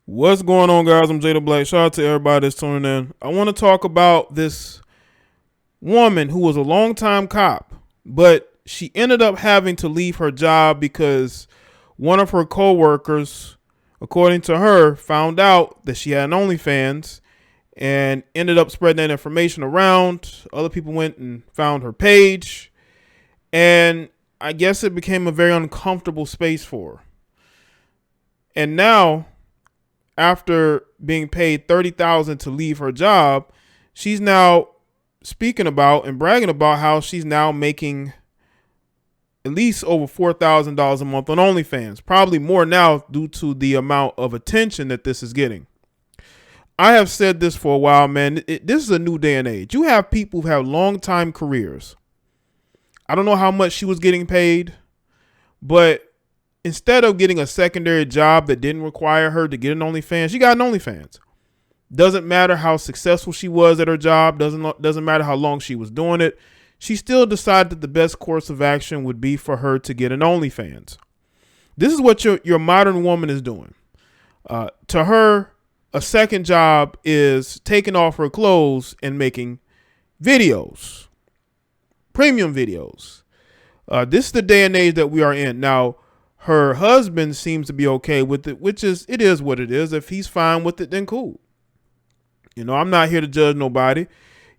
What's going on, guys? I'm Jada Black. Shout out to everybody that's tuning in. I want to talk about this woman who was a longtime cop, but she ended up having to leave her job because one of her coworkers, according to her, found out that she had an OnlyFans and ended up spreading that information around. Other people went and found her page, and I guess it became a very uncomfortable space for her. And now, after being paid $30,000 to leave her job, she's now speaking about and bragging about how she's now making at least over $4,000 a month on OnlyFans. Probably more now due to the amount of attention that this is getting. I have said this for a while, man. This is a new day and age. You have people who have long time careers. I don't know how much she was getting paid, but instead of getting a secondary job that didn't require her to get an OnlyFans, she got an OnlyFans. Doesn't matter how successful she was at her job. Doesn't matter how long she was doing it. She still decided that the best course of action would be for her to get an OnlyFans. This is what your modern woman is doing. To her, a second job is taking off her clothes and making videos, premium videos. This is the day and age that we are in now. Her husband seems to be okay with it, it is what it is. If he's fine with it, then cool. I'm not here to judge nobody.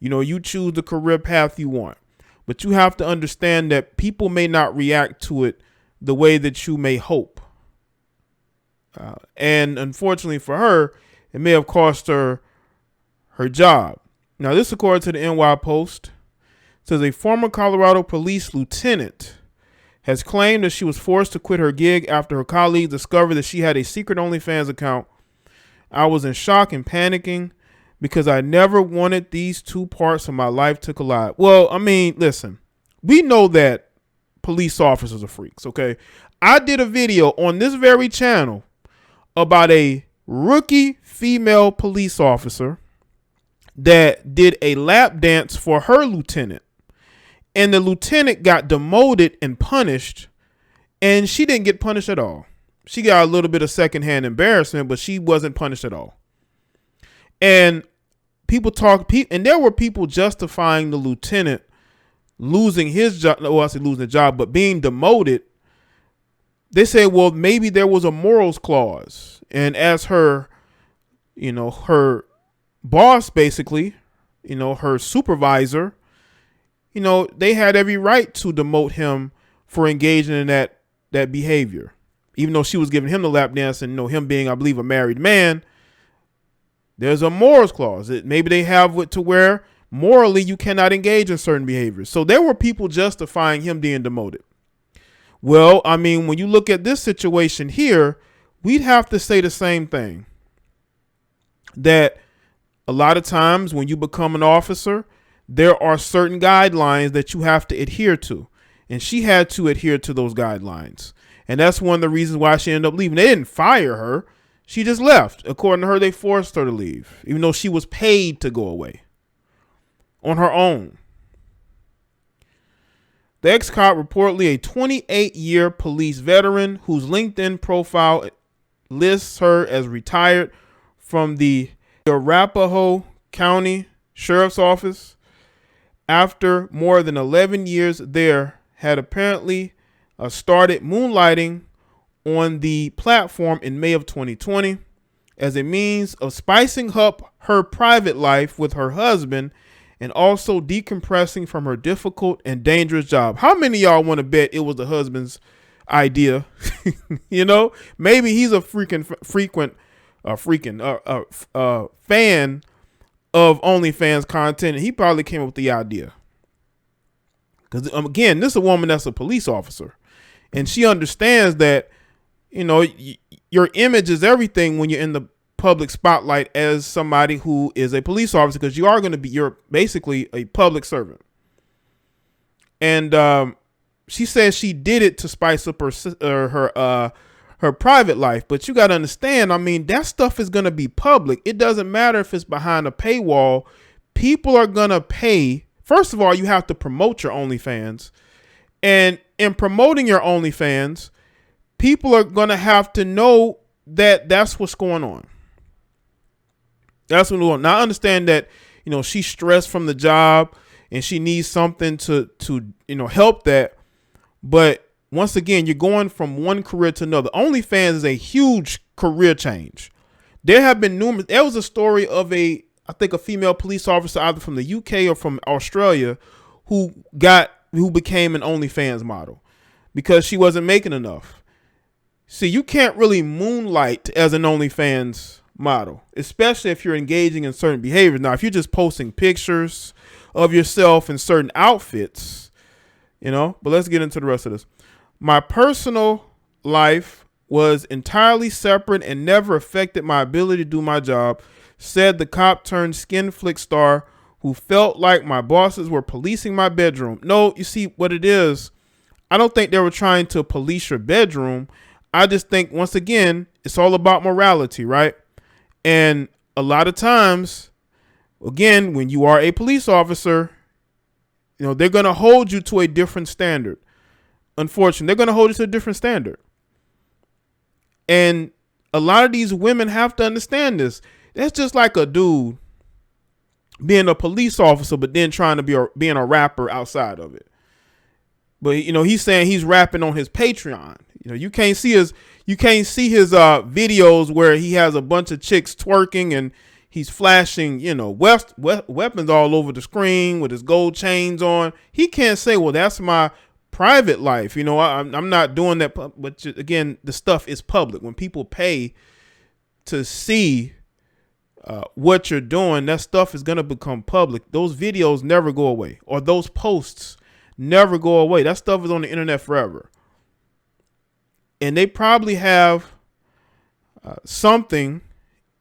You choose the career path you want, but you have to understand that people may not react to it the way that you may hope. And unfortunately for her, it may have cost her her job. Now, this according to the NY Post, says a former Colorado police lieutenant has claimed that she was forced to quit her gig after her colleagues discovered that she had a secret OnlyFans account. I was in shock and panicking because I never wanted these two parts of my life to collide. Well, I mean, listen, we know that police officers are freaks, okay? I did a video on this very channel about a rookie female police officer that did a lap dance for her lieutenant. And the lieutenant got demoted and punished, and she didn't get punished at all. She got a little bit of secondhand embarrassment, but she wasn't punished at all. And and there were people justifying the lieutenant losing his job. Well, I say losing the job, but being demoted. They say, well, maybe there was a morals clause, and as her boss, basically, her supervisor, they had every right to demote him for engaging in that behavior, even though she was giving him the lap dance and him being, I believe, a married man. There's a morals clause. Maybe they have it to where morally you cannot engage in certain behaviors. So there were people justifying him being demoted. Well, I mean, when you look at this situation here, we'd have to say the same thing. That a lot of times when you become an officer, there are certain guidelines that you have to adhere to. And she had to adhere to those guidelines. And that's one of the reasons why she ended up leaving. They didn't fire her. She just left. According to her, they forced her to leave, even though she was paid to go away on her own. The ex-cop, reportedly a 28-year police veteran whose LinkedIn profile lists her as retired from the Arapahoe County Sheriff's Office, after more than 11 years there, had apparently started moonlighting on the platform in May of 2020 as a means of spicing up her private life with her husband and also decompressing from her difficult and dangerous job. How many of y'all want to bet it was the husband's idea? Maybe he's a frequent fan of OnlyFans content, and he probably came up with the idea. Because again, this is a woman that's a police officer, and she understands that your image is everything when you're in the public spotlight as somebody who is a police officer, because you're basically a public servant. And she says she did it to spice up her private life, but you got to understand, I mean, that stuff is going to be public. It doesn't matter if it's behind a paywall. People are going to pay. First of all, you have to promote your OnlyFans, and in promoting your OnlyFans, people are going to have to know that that's what's going on. That's what we want. Now I understand that, she's stressed from the job and she needs something to help that. But once again, you're going from one career to another. OnlyFans is a huge career change. There have been numerous. There was a story of I think a female police officer either from the UK or from Australia who became an OnlyFans model because she wasn't making enough. See, you can't really moonlight as an OnlyFans model, especially if you're engaging in certain behaviors. Now, if you're just posting pictures of yourself in certain outfits, but let's get into the rest of this. My personal life was entirely separate and never affected my ability to do my job, said the cop turned skin flick star who felt like my bosses were policing my bedroom. No, you see what it is. I don't think they were trying to police your bedroom. I just think, once again, it's all about morality, right? And a lot of times, again, when you are a police officer, they're going to hold you to a different standard. Unfortunately, they're going to hold you to a different standard. And a lot of these women have to understand this. That's just like a dude being a police officer, but then trying to being a rapper outside of it. But he's saying he's rapping on his Patreon. You can't see his videos where he has a bunch of chicks twerking and he's flashing, weapons all over the screen with his gold chains on. He can't say, well, that's my private life. I'm not doing that. But again, the stuff is public. When people pay to see what you're doing, that stuff is going to become public. Those videos never go away, or those posts never go away. That stuff is on the internet forever. And they probably have something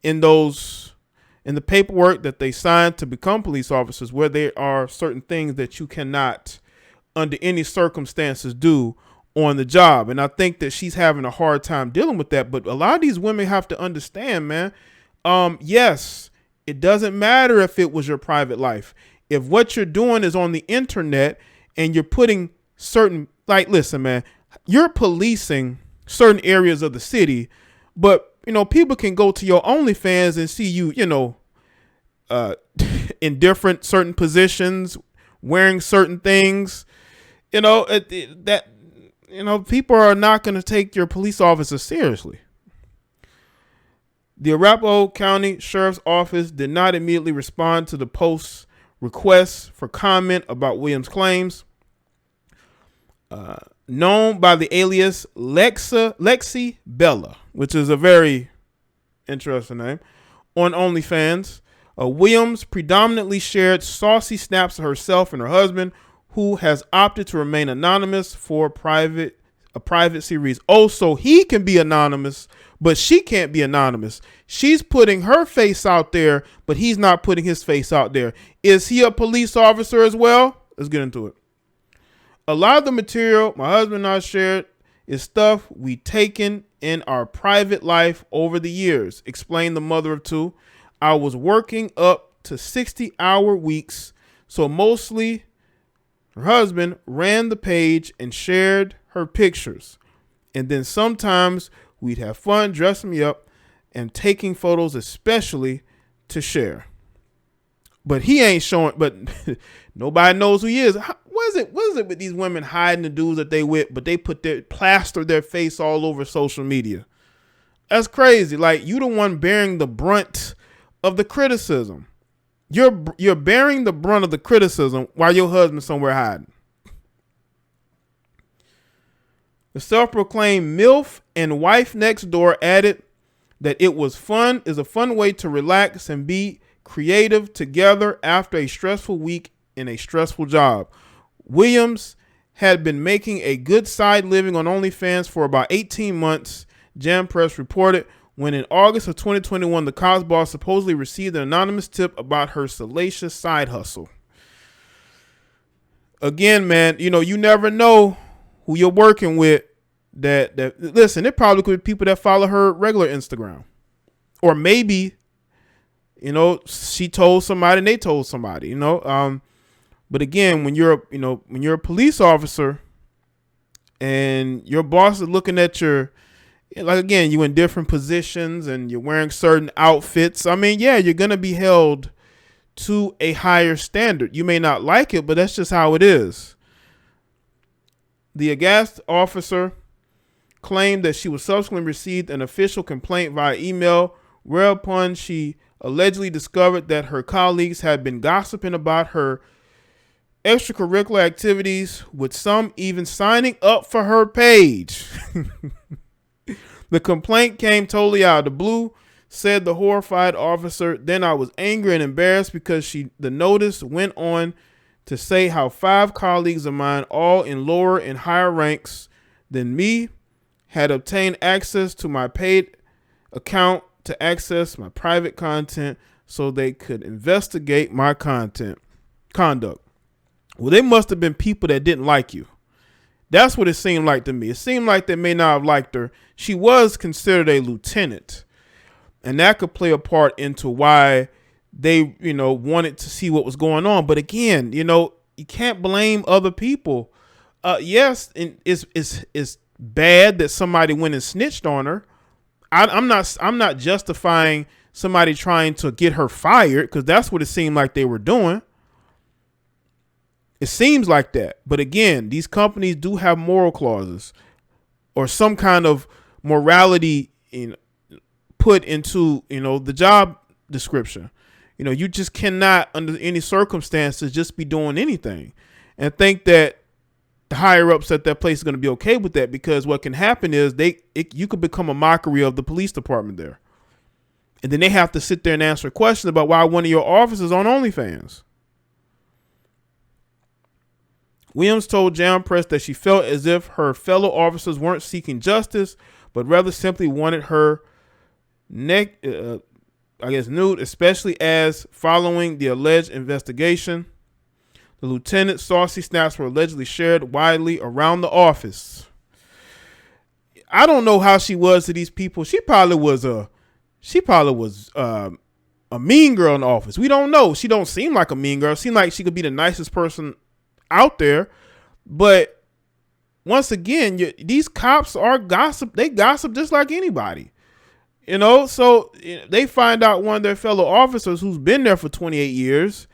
in the paperwork that they signed to become police officers where there are certain things that you cannot under any circumstances do on the job. And I think that she's having a hard time dealing with that. But a lot of these women have to understand, man, yes, it doesn't matter if it was your private life. If what you're doing is on the internet and you're putting certain, like, listen, man, you're policing certain areas of the city, but, people can go to your OnlyFans and see you, in different certain positions, wearing certain things, people are not going to take your police officer seriously. The Arapahoe County Sheriff's Office did not immediately respond to the post's requests for comment about Williams' claims. Known by the alias Lexi Bella, which is a very interesting name, on OnlyFans, Williams predominantly shared saucy snaps of herself and her husband, who has opted to remain anonymous for a privacy reason. Oh, so he can be anonymous, but she can't be anonymous. She's putting her face out there, but he's not putting his face out there. Is he a police officer as well? Let's get into it. A lot of the material my husband and I shared is stuff we taken in our private life over the years, explained the mother of two. I was working up to 60-hour weeks, so mostly her husband ran the page and shared her pictures. And then sometimes we'd have fun dressing me up and taking photos, especially to share. But he ain't showing, but nobody knows who he is. What is it with these women hiding the dudes that they with, but they plaster their face all over social media? That's crazy. Like, you the one bearing the brunt of the criticism. You're bearing the brunt of the criticism while your husband's somewhere hiding. The self-proclaimed MILF and wife next door added that it was fun, is a fun way to relax and be creative together after a stressful week in a stressful job. Williams had been making a good side living on OnlyFans for about 18 months, Jam Press reported, when in August of 2021, the Cops boss supposedly received an anonymous tip about her salacious side hustle. Again, man, you never know who you're working with. That listen, it probably could be people that follow her regular Instagram, or maybe, she told somebody and they told somebody, But again, when you're a police officer and your boss is looking at your like, again, you in different positions and you're wearing certain outfits. I mean, yeah, you're going to be held to a higher standard. You may not like it, but that's just how it is. The aghast officer claimed that she was subsequently received an official complaint via email, whereupon she allegedly discovered that her colleagues had been gossiping about her extracurricular activities, with some even signing up for her page. The complaint came totally out of the blue, said the horrified officer. Then I was angry and embarrassed because the notice went on to say how 5 colleagues of mine, all in lower and higher ranks than me, had obtained access to my paid account to access my private content so they could investigate my conduct. Well, they must have been people that didn't like you. That's what it seemed like to me. It seemed like they may not have liked her. She was considered a lieutenant, and that could play a part into why they, wanted to see what was going on. But again, you can't blame other people. Yes, it's bad that somebody went and snitched on her. I'm not justifying somebody trying to get her fired, because that's what it seemed like they were doing. It seems like that. But again, these companies do have moral clauses or some kind of morality put into, the job description. You just cannot, under any circumstances, just be doing anything and think that the higher ups at that place is going to be okay with that, because what can happen is you could become a mockery of the police department there. And then they have to sit there and answer questions about why one of your officers on OnlyFans. Williams told Jam Press that she felt as if her fellow officers weren't seeking justice, but rather simply wanted her nude, especially as following the alleged investigation, the lieutenant's saucy snaps were allegedly shared widely around the office. I don't know how she was to these people. She probably was a mean girl in the office. We don't know. She don't seem like a mean girl. Seem like she could be the nicest person out there. But once again, these cops are gossip. They gossip just like anybody. So they find out one of their fellow officers who's been there for 28 years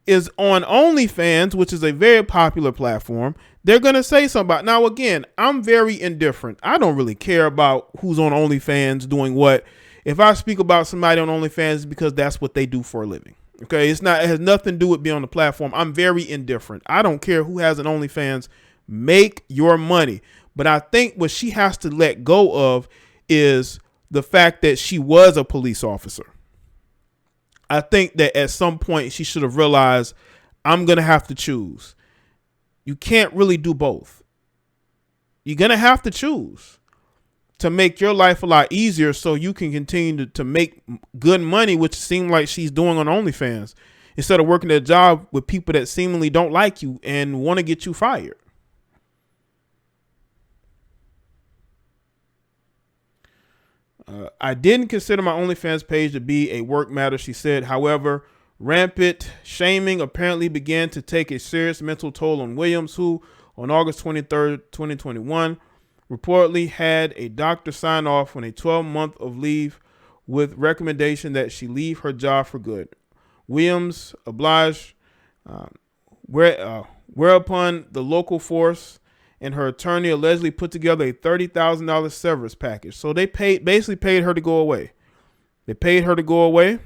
is on OnlyFans, which is a very popular platform. They're going to say something about it. Now, again, I'm very indifferent. I don't really care about who's on OnlyFans doing what. If I speak about somebody on OnlyFans, it's because that's what they do for a living. Okay, it has nothing to do with being on the platform. I'm very indifferent. I don't care who has an OnlyFans. Make your money. But I think what she has to let go of is the fact that she was a police officer. I think that at some point she should have realized, I'm going to have to choose. You can't really do both. You're going to have to choose to make your life a lot easier so you can continue to make good money, which seems like she's doing on OnlyFans, instead of working a job with people that seemingly don't like you and want to get you fired. I didn't consider my OnlyFans page to be a work matter, she said. However, rampant shaming apparently began to take a serious mental toll on Williams, who on August 23rd, 2021, reportedly had a doctor sign off on a 12-month of leave with recommendation that she leave her job for good. Williams obliged, whereupon the local force and her attorney allegedly put together a $30,000 severance package. So they basically paid her to go away. They paid her to go away,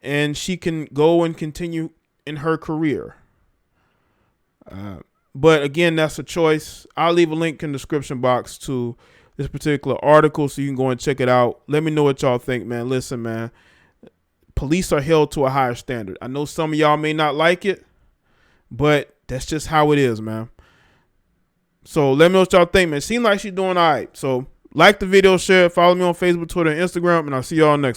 and she can go and continue in her career. But again, that's a choice. I'll leave a link in the description box to this particular article so you can go and check it out. Let me know what y'all think, man. Listen, man, police are held to a higher standard. I know some of y'all may not like it, but that's just how it is, man. So let me know what y'all think, man. Seems like she's doing all right. So like the video, share it, follow me on Facebook, Twitter, and Instagram, and I'll see y'all next.